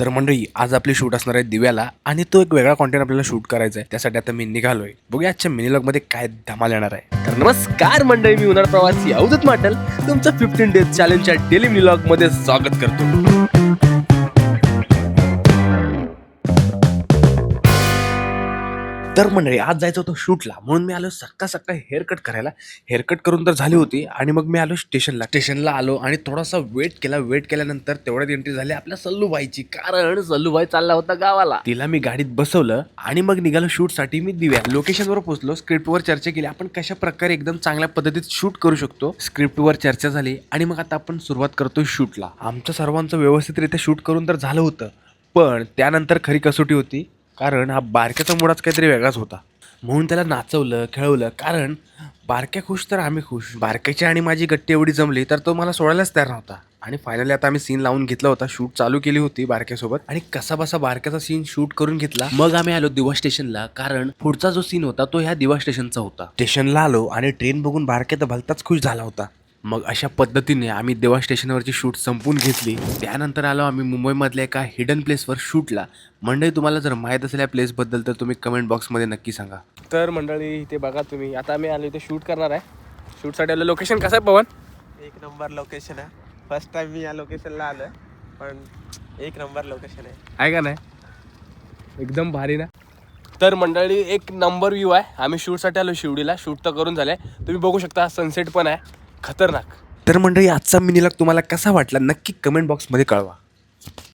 तर मंडळी आज आपली शूट असणार आहे दिव्याला आणि तो एक वेगळा कॉन्टेंट आपल्याला शूट करायचा आहे. त्यासाठी आता मी निघालोय. बघूया आजच्या मिनी व्लॉग मध्ये काय धमाल येणार आहे. तर नमस्कार मंडळी, मी उन्हाळ प्रवासी अवधूत माटल तुमचं 15 डेज चॅलेंजच्या डेली व्लॉग मध्ये स्वागत करतो. तर मंडळी आज जायचं होतं शूटला, म्हणून मी आलो सकाळ सकाळी हेअरकट करायला. हेअरकट करून तर झाली होती आणि मग मी आलो स्टेशनला आलो आणि थोडासा वेट केल्यानंतर तेवढ्यात एंट्री झाली आपल्या सल्लूबाईची. कारण सल्लूबाई चालला होता गावाला. तिला मी गाडीत बसवलं आणि मग निघालो शूटसाठी. मी दिव्या लोकेशनवर पोहोचलो. स्क्रिप्टवर चर्चा केली, आपण कशा प्रकारे एकदम चांगल्या पद्धतीत शूट करू शकतो. स्क्रिप्टवर चर्चा झाली आणि मग आता आपण सुरुवात करतोय शूटला. आमचं सर्वांचं व्यवस्थितरित्या शूट करून तर झालं होतं, पण त्यानंतर खरी कसोटी होती. कारण हा बारक्याचा मुळाच काहीतरी वेगळाच होता. म्हणून त्याला नाचवलं खेळवलं, कारण बारक्या खुश तर आम्ही खुश. बारक्याची आणि माझी गट्टी एवढी जमली तर तो मला सोडायलाच तयार नव्हता. आणि फायनली आता आम्ही सीन लावून घेतला होता. शूट चालू केली होती बारक्यासोबत आणि कसा बसा बारक्याचा सीन शूट करून घेतला. मग आम्ही आलो दिवा स्टेशनला, कारण पुढचा जो सीन होता तो ह्या दिवा स्टेशनचा होता. स्टेशनला आलो आणि ट्रेन बघून बारक्या तर भलताच खुश झाला होता. मग अशा पद्धतीने आम्ही देवा स्टेशनवरची शूट संपून घेतली. त्यानंतर आलो आम्ही मुंबईमधल्या एका हिडन प्लेसवर शूटला. मंडळी तुम्हाला जर माहीत असेल या प्लेसबद्दल तर तुम्ही कमेंट बॉक्समध्ये नक्की सांगा. तर मंडळी इथे बघा तुम्ही, आता आम्ही आलो इथे शूट करणार आहे. शूटसाठी आलो. लोकेशन कसं आहे पवन? एक नंबर लोकेशन आहे. फर्स्ट टाइम मी या लोकेशनला आलोय, पण एक नंबर लोकेशन आहे का नाही? एकदम भारी ना. तर मंडळी एक नंबर व्ह्यू आहे. आम्ही शूटसाठी आलो शिवडीला. शूट तर करून झालंय, तुम्ही बघू शकता. सनसेट पण आहे, खतरनाक. तर मंडळी आजचा मिनी व्लॉग तुम्हाला कसा वाटला नक्की कमेंट बॉक्समध्ये कळवा.